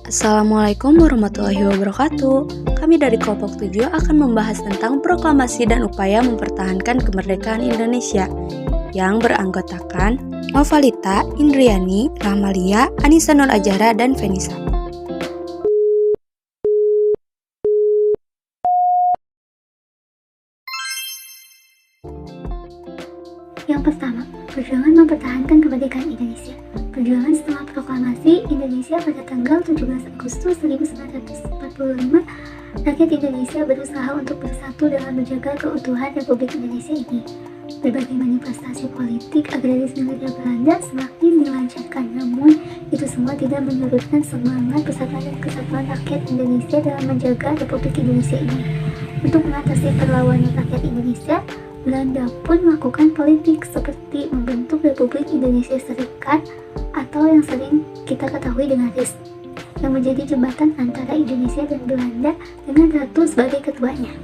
Assalamualaikum warahmatullahi wabarakatuh. Kami dari kelompok 7 akan membahas tentang proklamasi dan upaya mempertahankan kemerdekaan Indonesia yang beranggotakan Novalita, Indriani, Rahmalia, Anissa Nur Ajara, dan Venisa. Yang pertama, perjuangan mempertahankan kemerdekaan Indonesia. Perjuangan setelah proklamasi Indonesia pada tanggal 17 Agustus 1945, rakyat Indonesia berusaha untuk bersatu dalam menjaga keutuhan Republik Indonesia ini. Berbagai manifestasi politik agraris militer Belanda semakin dilancarkan, namun itu semua tidak menyurutkan semangat persatuan dan kesatuan rakyat Indonesia dalam menjaga Republik Indonesia ini. Untuk mengatasi perlawanan rakyat Indonesia, Belanda pun melakukan politik seperti membentuk Republik Indonesia Serikat atau yang sering kita ketahui dengan RIS, yang menjadi jembatan antara Indonesia dan Belanda dengan Ratu sebagai ketuanya.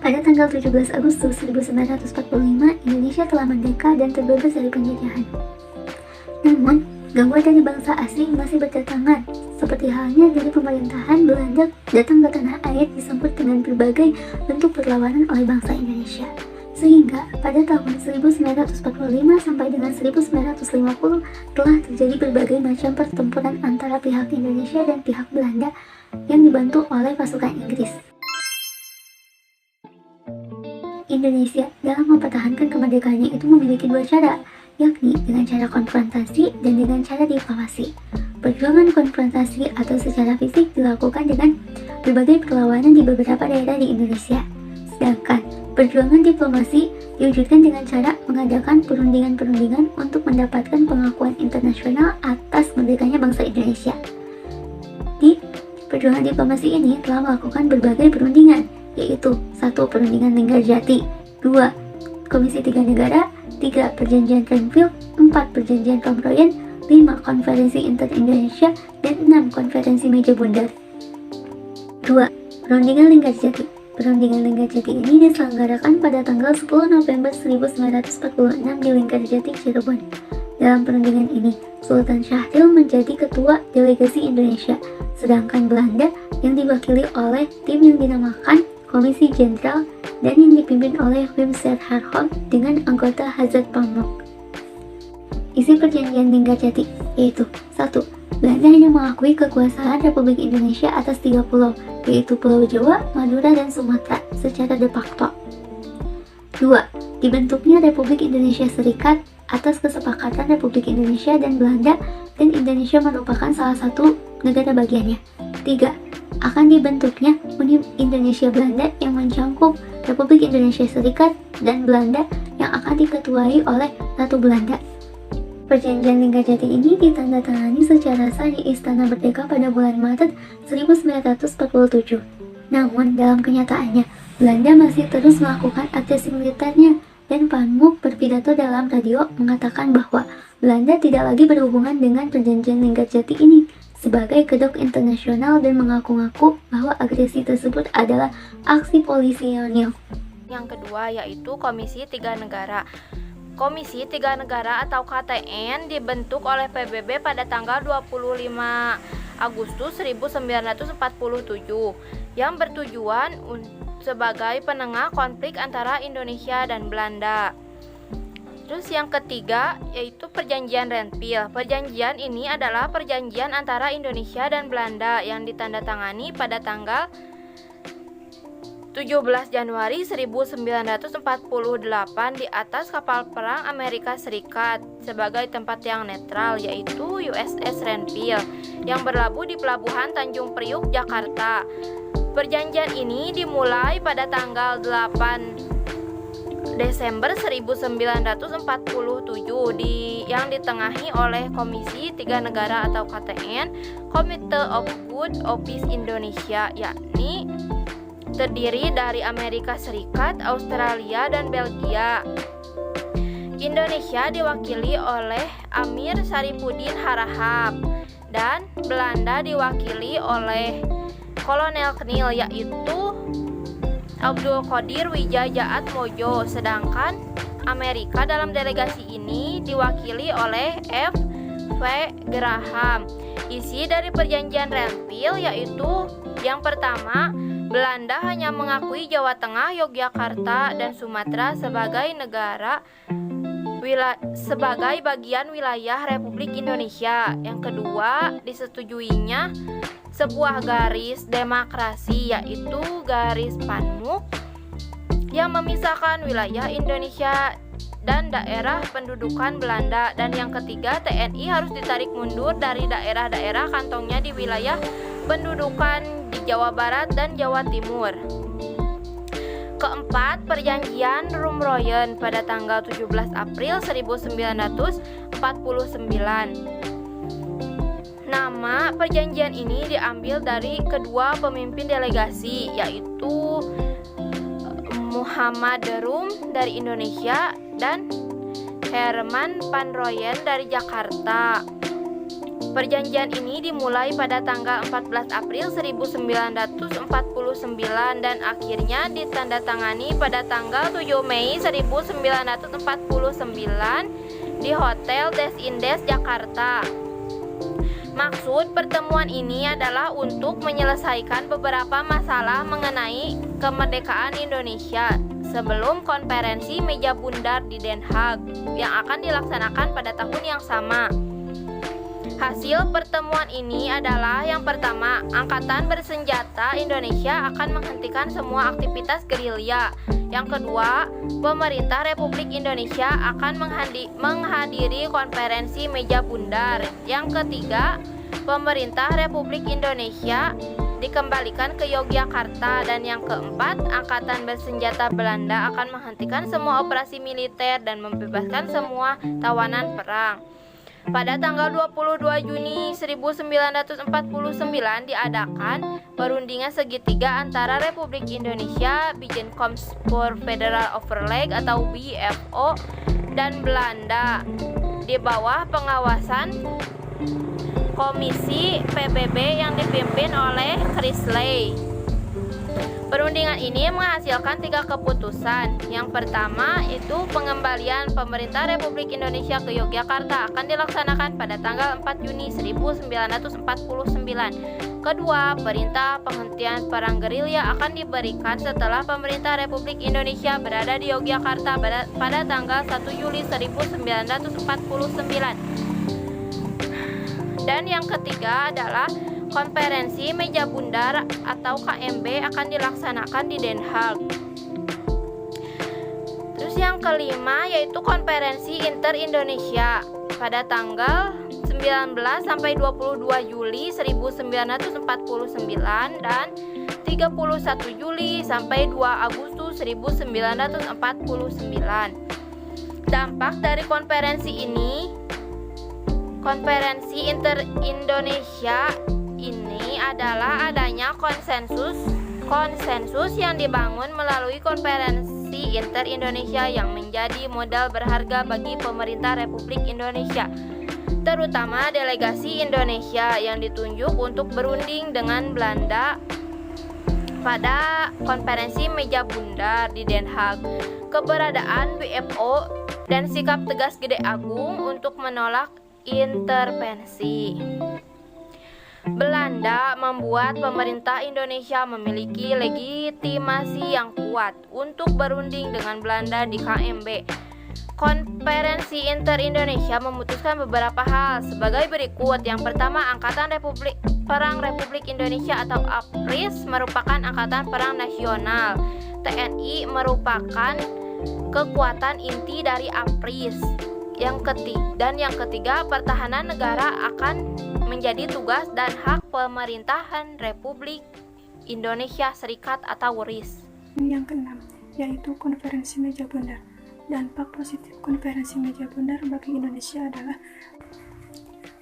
Pada tanggal 17 Agustus 1945, Indonesia telah merdeka dan terbebas dari penjajahan. Namun, gangguan dari bangsa asing masih berdatangan, seperti halnya dari pemerintahan Belanda datang ke tanah air disambut dengan berbagai bentuk perlawanan oleh bangsa Indonesia. Sehingga pada tahun 1945 sampai dengan 1950 telah terjadi berbagai macam pertempuran antara pihak Indonesia dan pihak Belanda yang dibantu oleh pasukan Inggris. Indonesia dalam mempertahankan kemerdekaannya itu memiliki dua cara, yakni dengan cara konfrontasi dan dengan cara diplomasi. Perjuangan konfrontasi atau secara fisik dilakukan dengan berbagai perlawanan di beberapa daerah di Indonesia. Sedangkan perjuangan diplomasi diwujudkan dengan cara mengadakan perundingan-perundingan untuk mendapatkan pengakuan internasional atas merdekanya bangsa Indonesia. Di perjuangan diplomasi ini telah melakukan berbagai perundingan, yaitu 1. Perundingan Linggarjati, 2. Komisi 3 Negara, 3. Perjanjian Renville, 4. Perjanjian Romroyen, 5. Konferensi Inter-Indonesia, dan 6. Konferensi Meja Bundar. 2. Perundingan Linggarjati. Perundingan Linggarjati ini diselenggarakan pada tanggal 10 November 1946 di Linggarjati, Cirebon. Dalam perundingan ini, Sultan Syahrir menjadi ketua delegasi Indonesia, sedangkan Belanda yang diwakili oleh tim yang dinamakan Komisi Jenderal dan yang dipimpin oleh Wim Serhardt dengan anggota Hazard Pamuk. Isi perjanjian Linggarjati yaitu 1. Belanda hanya mengakui kekuasaan Republik Indonesia atas 3 pulau, yaitu Pulau Jawa, Madura, dan Sumatera secara de facto. 2. Dibentuknya Republik Indonesia Serikat atas kesepakatan Republik Indonesia dan Belanda, dan Indonesia merupakan salah satu negara bagiannya. 3. Akan dibentuknya Uni Indonesia Belanda yang mencangkup Republik Indonesia Serikat dan Belanda yang akan diketuai oleh Ratu Belanda. Perjanjian Linggarjati ini ditandatangani secara sah di Istana Merdeka pada bulan Maret 1947. Namun, dalam kenyataannya, Belanda masih terus melakukan agresi militernya, dan Pamuk berpidato dalam radio mengatakan bahwa Belanda tidak lagi berhubungan dengan perjanjian Linggarjati ini sebagai kedok internasional dan mengaku-ngaku bahwa agresi tersebut adalah aksi polisionil. Yang kedua yaitu Komisi 3 Negara. Komisi 3 Negara atau KTN dibentuk oleh PBB pada tanggal 25 Agustus 1947 yang bertujuan sebagai penengah konflik antara Indonesia dan Belanda. Terus yang ketiga yaitu Perjanjian Renville. Perjanjian ini adalah perjanjian antara Indonesia dan Belanda yang ditandatangani pada tanggal 17 Januari 1948 di atas kapal perang Amerika Serikat sebagai tempat yang netral, yaitu USS Renville yang berlabuh di Pelabuhan Tanjung Priuk, Jakarta. Perjanjian ini dimulai pada tanggal 8 Desember 1947 yang ditengahi oleh Komisi 3 Negara atau KTN, Committee of Good Office Indonesia, yakni terdiri dari Amerika Serikat, Australia, dan Belgia. Indonesia diwakili oleh Amir Sarifuddin Harahap dan Belanda diwakili oleh Kolonel Knil yaitu Abdul Qadir Wijaya Atmojo, sedangkan Amerika dalam delegasi ini diwakili oleh F. V. Graham. Isi dari perjanjian Renville yaitu yang pertama, Belanda hanya mengakui Jawa Tengah, Yogyakarta, dan Sumatera sebagai sebagai bagian wilayah Republik Indonesia. Yang kedua, disetujuinya sebuah garis demarkasi yaitu garis Panmuk yang memisahkan wilayah Indonesia dan daerah pendudukan Belanda. Dan yang ketiga, TNI harus ditarik mundur dari daerah-daerah kantongnya di wilayah pendudukan di Jawa Barat dan Jawa Timur. Keempat, perjanjian Rumroyen pada tanggal 17 April 1949. Nama perjanjian ini diambil dari kedua pemimpin delegasi, yaitu Muhammad Rum dari Indonesia dan Herman Van Royen dari Jakarta. Perjanjian ini dimulai pada tanggal 14 April 1949 dan akhirnya ditandatangani pada tanggal 7 Mei 1949 di Hotel Des Indes, Jakarta. Maksud pertemuan ini adalah untuk menyelesaikan beberapa masalah mengenai kemerdekaan Indonesia sebelum konferensi meja bundar di Den Haag yang akan dilaksanakan pada tahun yang sama. Hasil pertemuan ini adalah yang pertama, Angkatan Bersenjata Indonesia akan menghentikan semua aktivitas gerilya. Yang kedua, pemerintah Republik Indonesia akan menghadiri konferensi meja bundar. Yang ketiga, pemerintah Republik Indonesia dikembalikan ke Yogyakarta. Dan yang keempat, Angkatan Bersenjata Belanda akan menghentikan semua operasi militer dan membebaskan semua tawanan perang. Pada tanggal 22 Juni 1949 diadakan perundingan segitiga antara Republik Indonesia, Bijeenkomst Federal Overleg atau BFO, dan Belanda di bawah pengawasan Komisi PBB yang dipimpin oleh Chrysley. Perundingan ini menghasilkan 3 keputusan. Yang pertama itu pengembalian pemerintah Republik Indonesia ke Yogyakarta akan dilaksanakan pada tanggal 4 Juni 1949. Kedua, perintah penghentian perang gerilya akan diberikan setelah pemerintah Republik Indonesia berada di Yogyakarta pada tanggal 1 Juli 1949. Dan yang ketiga adalah konferensi meja bundar atau KMB akan dilaksanakan di Den Haag. Terus yang kelima yaitu konferensi Inter-Indonesia pada tanggal 19 sampai 22 Juli 1949 dan 31 Juli sampai 2 Agustus 1949. Dampak dari konferensi ini, konferensi Inter-Indonesia ini adalah adanya konsensus yang dibangun melalui konferensi Inter-Indonesia yang menjadi modal berharga bagi pemerintah Republik Indonesia, terutama delegasi Indonesia yang ditunjuk untuk berunding dengan Belanda pada konferensi meja bundar di Den Haag. Keberadaan BFO dan sikap tegas Gede Agung untuk menolak intervensi Belanda membuat pemerintah Indonesia memiliki legitimasi yang kuat untuk berunding dengan Belanda di KMB. Konferensi Inter-Indonesia memutuskan beberapa hal sebagai berikut. Yang pertama, Angkatan Perang Republik Indonesia atau APRIS merupakan angkatan perang nasional. TNI merupakan kekuatan inti dari APRIS. Yang ketiga, pertahanan negara akan menjadi tugas dan hak pemerintahan Republik Indonesia Serikat atau RIS. Yang keenam, yaitu konferensi meja bundar. Dampak positif konferensi meja bundar bagi Indonesia adalah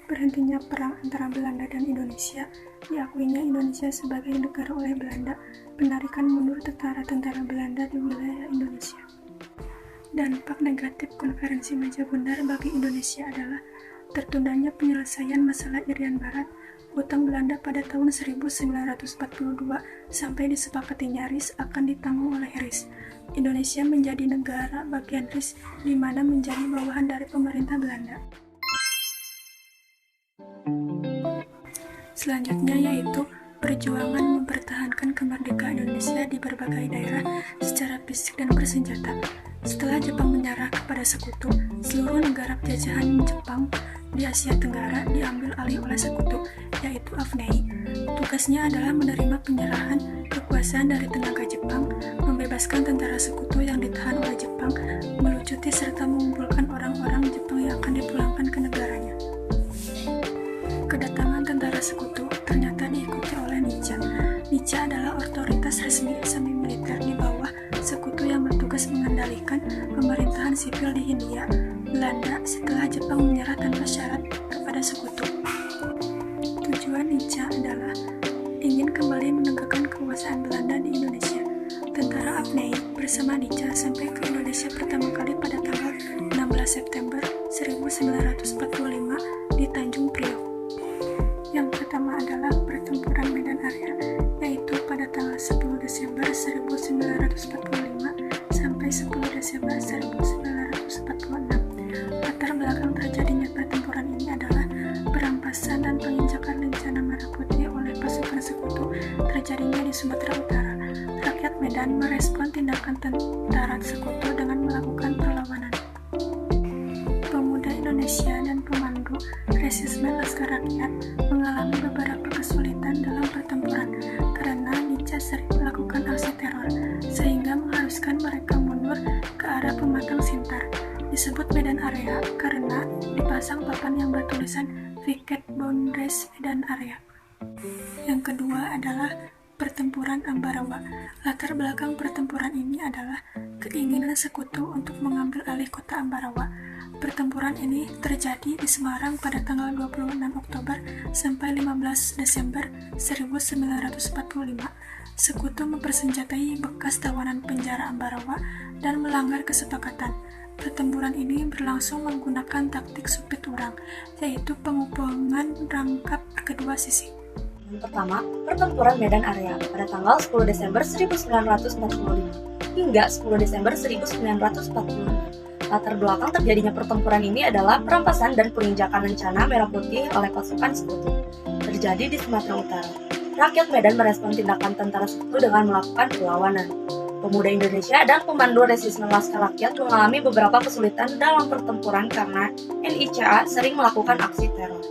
berhentinya perang antara Belanda dan Indonesia, diakuinya Indonesia sebagai negara oleh Belanda, penarikan mundur tentara-tentara Belanda di wilayah Indonesia. Dampak negatif konferensi meja bundar bagi Indonesia adalah tertundanya penyelesaian masalah Irian Barat, hutang Belanda pada tahun 1942 sampai disepakatinya RIS akan ditanggung oleh RIS. Indonesia menjadi negara bagian RIS di mana menjadi bawahan dari pemerintah Belanda. selanjutnya yaitu perjuangan mempertahankan kemerdekaan Indonesia di berbagai daerah secara fisik dan bersenjata. Setelah Jepang menyerah kepada sekutu, seluruh negara penjajahan Jepang di Asia Tenggara diambil alih oleh sekutu, yaitu AFNEI. Tugasnya adalah menerima penyerahan kekuasaan dari tenaga Jepang, membebaskan tentara sekutu yang ditahan oleh Jepang, melucuti serta mengumpulkan orang-orang Jepang yang akan dipulangkan ke negaranya. Kedatangan tentara sekutu ternyata diikuti oleh Nica. Nica adalah otoritas resmi semi-militer di bawah sekutu yang bertugas mengendalikan pemerintahan sipil di Hindia, Belanda setelah Jepang menyerah tanpa syarat kepada sekutu. Tujuan Nica adalah ingin kembali menegakkan kekuasaan Belanda di Indonesia. Tentara AFNEI bersama Nica sampai ke Indonesia pertama kali pada tanggal 16 September 1945 di Tanjung Priok. Yang pertama adalah pertempuran Medan Area, yaitu pada tanggal 10 Desember 1945 sampai 10 Desember 1946. Latar belakang terjadinya pertempuran ini adalah perampasan dan penginjakan rencana Merah Putih oleh pasukan sekutu terjadinya di Sumatera Utara. Rakyat Medan merespon tindakan tentara sekutu dengan melakukan perlawanan. Pemuda Indonesia dan pemandu resismen Laskar Rakyat mengalami beberapa kesulitan dalam pertempuran karena Nica sering melakukan aksi teror sehingga mengharuskan mereka mundur ke arah Pematang Siantar. Disebut Medan Area karena dipasang papan yang bertulisan Picket Boundaries Medan Area. Yang kedua adalah pertempuran Ambarawa. Latar belakang pertempuran ini adalah keinginan sekutu untuk mengambil alih kota Ambarawa. Pertempuran ini terjadi di Semarang pada tanggal 26 Oktober sampai 15 Desember 1945. Sekutu mempersenjatai bekas tawanan penjara Ambarawa dan melanggar kesepakatan. Pertempuran ini berlangsung menggunakan taktik supit urang, yaitu pengupungan rangkap kedua sisi. Yang pertama, pertempuran Medan Area pada tanggal 10 Desember 1945 hingga 10 Desember 1945. Latar belakang terjadinya pertempuran ini adalah perampasan dan penginjakan rencana Merah Putih oleh pasukan sekutu. Terjadi di Sumatera Utara. Rakyat Medan merespon tindakan tentara sekutu dengan melakukan perlawanan. Pemuda Indonesia dan pemandu resismen Laskar Rakyat mengalami beberapa kesulitan dalam pertempuran karena NICA sering melakukan aksi teror,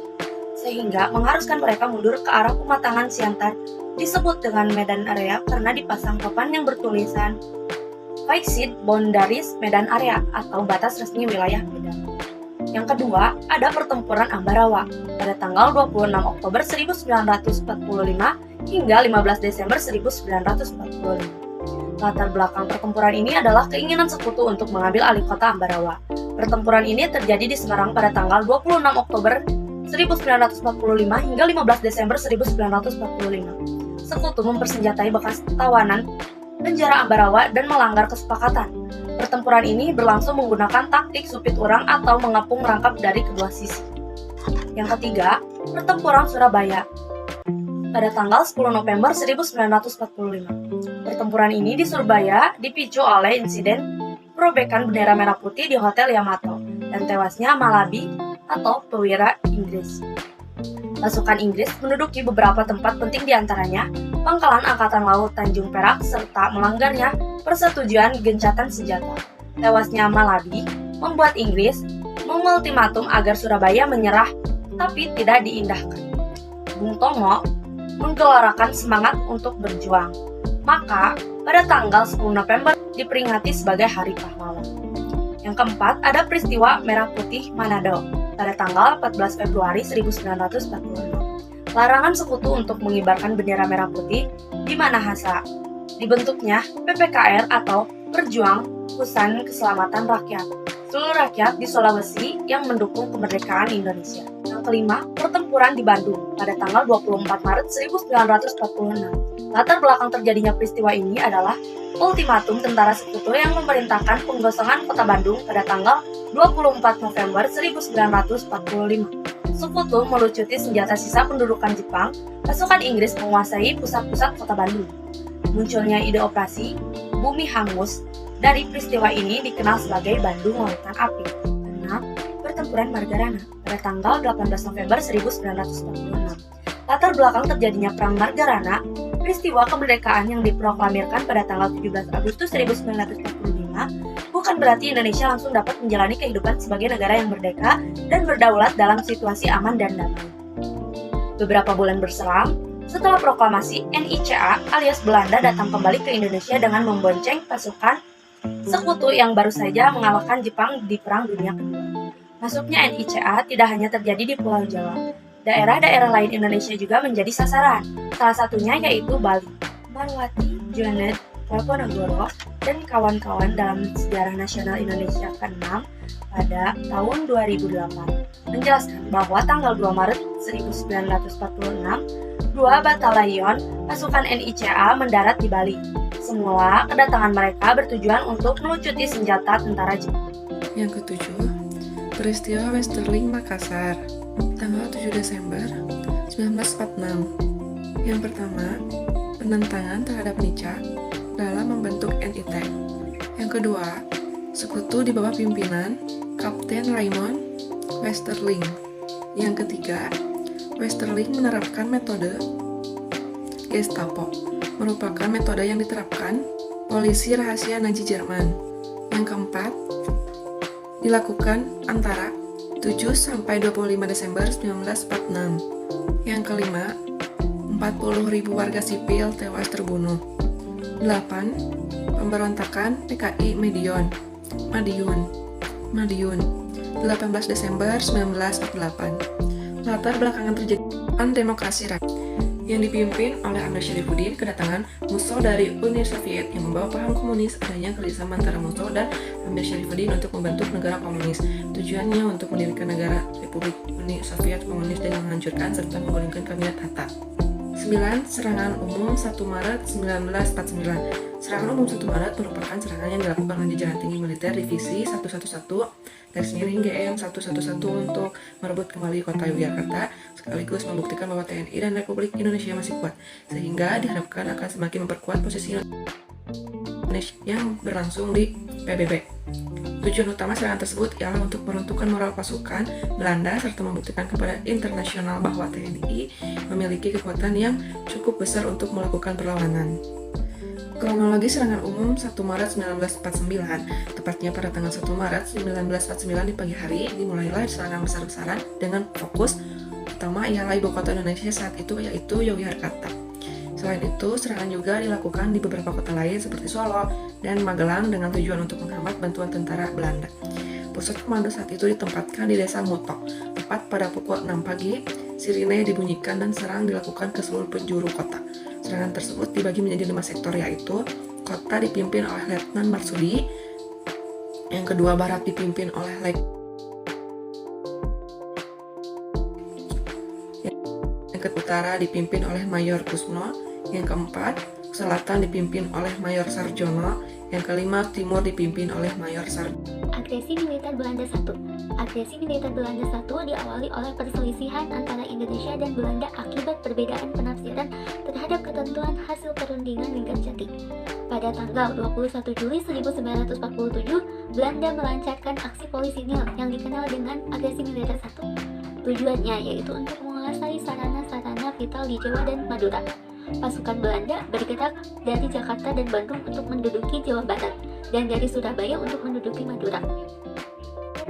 sehingga mengharuskan mereka mundur ke arah Pematangan Siantar. Disebut dengan Medan Area karena dipasang papan yang bertulisan Picket Boundaries Medan Area atau batas resmi wilayah Medan. Yang kedua, ada pertempuran Ambarawa pada tanggal 26 Oktober 1945 hingga 15 Desember 1945. Latar belakang pertempuran ini adalah keinginan sekutu untuk mengambil alih kota Ambarawa. Pertempuran ini terjadi di Semarang pada tanggal 26 Oktober 1945 hingga 15 Desember 1945. Sekutu mempersenjatai bekas tawanan penjara Ambarawa dan melanggar kesepakatan. Pertempuran ini berlangsung menggunakan taktik supit urang atau mengepung rangkap dari kedua sisi. Yang ketiga, pertempuran Surabaya pada tanggal 10 November 1945. Pertempuran ini di Surabaya dipicu oleh insiden perobekan bendera merah putih di Hotel Yamato dan tewasnya Malabi atau perwira Inggris. Pasukan Inggris menduduki beberapa tempat penting diantaranya Pangkalan Angkatan Laut Tanjung Perak serta melanggarnya persetujuan gencatan senjata. Tewasnya Malabi membuat Inggris mengultimatum agar Surabaya menyerah tapi tidak diindahkan. Bung Tomo menggelorakan semangat untuk berjuang. Maka pada tanggal 10 November diperingati sebagai Hari Pahlawan. Yang keempat ada peristiwa Merah Putih Manado pada tanggal 14 Februari 1946. Larangan sekutu untuk mengibarkan bendera merah putih di Minahasa. Dibentuknya PPKR atau Perjuangan Keselamatan Rakyat. Seluruh rakyat di Sulawesi yang mendukung kemerdekaan Indonesia. Yang kelima, pertempuran di Bandung pada tanggal 24 Maret 1946. Latar belakang terjadinya peristiwa ini adalah ultimatum tentara sekutu yang memerintahkan penggosongan kota Bandung pada tanggal 24 November 1945. Sekutu melucuti senjata sisa pendudukan Jepang, pasukan Inggris menguasai pusat-pusat kota Bandung. Munculnya ide operasi Bumi Hangus dari peristiwa ini dikenal sebagai Bandung Lautan Api. Karena pertempuran Margarana pada tanggal 18 November 1946. Latar belakang terjadinya Perang Margarana, peristiwa kemerdekaan yang diproklamirkan pada tanggal 17 Agustus 1945, bukan berarti Indonesia langsung dapat menjalani kehidupan sebagai negara yang merdeka dan berdaulat dalam situasi aman dan damai. Beberapa bulan berselang, setelah proklamasi, NICA alias Belanda datang kembali ke Indonesia dengan membonceng pasukan sekutu yang baru saja mengalahkan Jepang di Perang Dunia Kedua. Masuknya NICA tidak hanya terjadi di Pulau Jawa. Daerah-daerah lain Indonesia juga menjadi sasaran, salah satunya yaitu Bali. Marwati, Jonet, Praponegoro, dan kawan-kawan dalam Sejarah Nasional Indonesia ke-6 pada tahun 2008 menjelaskan bahwa tanggal 2 Maret 1946, 2 batalion pasukan NICA mendarat di Bali. Semula, kedatangan mereka bertujuan untuk melucuti senjata tentara Jepang. Yang ketujuh, peristiwa Westerling Makassar, tanggal 7 Desember 1946. Yang pertama, penentangan terhadap NICA dalam membentuk NIT. Yang kedua, sekutu di bawah pimpinan Kapten Raymond Westerling. Yang ketiga, Westerling menerapkan metode Gestapo, merupakan metode yang diterapkan polisi rahasia Nazi Jerman. Yang keempat, dilakukan antara 7 sampai 25 Desember 1946. Yang kelima, 40.000 warga sipil tewas terbunuh. 8. Pemberontakan PKI Madiun, 18 Desember 1948. Latar belakangan terjadinya demokrasi rakyat yang dipimpin oleh Ahmad Syarifuddin, kedatangan Musso dari Uni Soviet yang membawa paham komunis, adanya kerjasama antara Musso dan Ahmad Syarifuddin untuk membentuk negara komunis. Tujuannya untuk mendirikan negara Republik Uni Soviet komunis dan menghancurkan serta menggulingkan kabinet Hatta. 9. Serangan umum 1 Maret 1949. Serangan umum 1 Maret merupakan serangan yang dilakukan oleh jajaran tinggi militer Divisi 111 GM 111 untuk merebut kembali kota Yogyakarta, sekaligus membuktikan bahwa TNI dan Republik Indonesia masih kuat, sehingga diharapkan akan semakin memperkuat posisi Indonesia yang berlangsung di PBB. Tujuan utama serangan tersebut ialah untuk meruntuhkan moral pasukan Belanda serta membuktikan kepada internasional bahwa TNI memiliki kekuatan yang cukup besar untuk melakukan perlawanan. Kronologi serangan umum 1 Maret 1949, tepatnya pada tanggal 1 Maret 1949 di pagi hari, dimulailah serangan besar-besaran dengan fokus utama ialah ibu kota Indonesia saat itu, yaitu Yogyakarta. Selain itu, serangan juga dilakukan di beberapa kota lain seperti Solo dan Magelang dengan tujuan untuk menghambat bantuan tentara Belanda. Pusat komando saat itu ditempatkan di desa Mutok. Tepat pada pukul 6 pagi, sirine dibunyikan dan serang dilakukan ke seluruh penjuru kota. Serangan tersebut dibagi menjadi 5 sektor, yaitu kota dipimpin oleh Letnan Marsudi, yang kedua barat dipimpin oleh yang utara dipimpin oleh Mayor Kusno, yang keempat selatan dipimpin oleh Mayor Sarjono, yang kelima timur dipimpin oleh Mayor Sarjono. Agresi militer Belanda I. Agresi militer Belanda I diawali oleh perselisihan antara Indonesia dan Belanda akibat perbedaan penafsiran terhadap ketentuan hasil perundingan Linggarjati. Pada tanggal 21 Juli 1947, Belanda melancarkan aksi polisinil yang dikenal dengan Agresi Militer I. Tujuannya yaitu untuk menguasai sarana-sarana vital di Jawa dan Madura. Pasukan Belanda bergerak dari Jakarta dan Bandung untuk menduduki Jawa Barat dan dari Surabaya untuk menduduki Madura.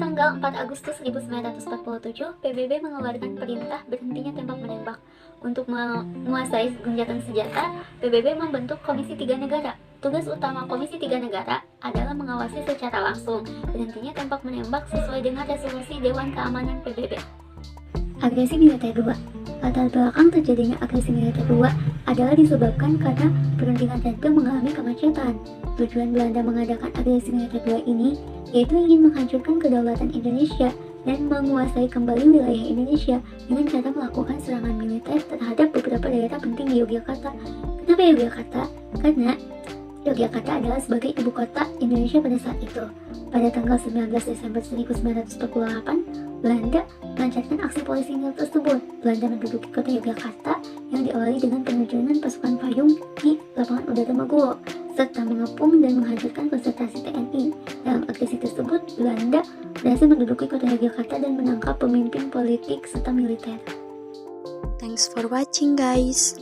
Tanggal 4 Agustus 1947, PBB mengeluarkan perintah berhentinya tembak-menembak. Untuk menguasai gencatan senjata, PBB membentuk Komisi 3 Negara. Tugas utama Komisi 3 Negara adalah mengawasi secara langsung berhentinya tembak-menembak sesuai dengan resolusi Dewan Keamanan PBB. Agresi Militer II. Latar belakang terjadinya agresi militer II adalah disebabkan karena perundingan Renville mengalami kemacetan. Tujuan Belanda mengadakan agresi militer II ini yaitu ingin menghancurkan kedaulatan Indonesia dan menguasai kembali wilayah Indonesia dengan cara melakukan serangan militer terhadap beberapa daerah penting di Yogyakarta. Kenapa Yogyakarta? Karena Yogyakarta adalah sebagai ibu kota Indonesia pada saat itu. Pada tanggal 19 Desember 1948, Belanda melancarkan aksi polisinil tersebut. Belanda menduduki kota Yogyakarta yang diawali dengan penerjunan pasukan payung di lapangan udara Maguwo, serta mengepung dan menghancurkan konsentrasi TNI. Dalam agresi tersebut, Belanda berhasil menduduki kota Yogyakarta dan menangkap pemimpin politik serta militer. Thanks for watching guys.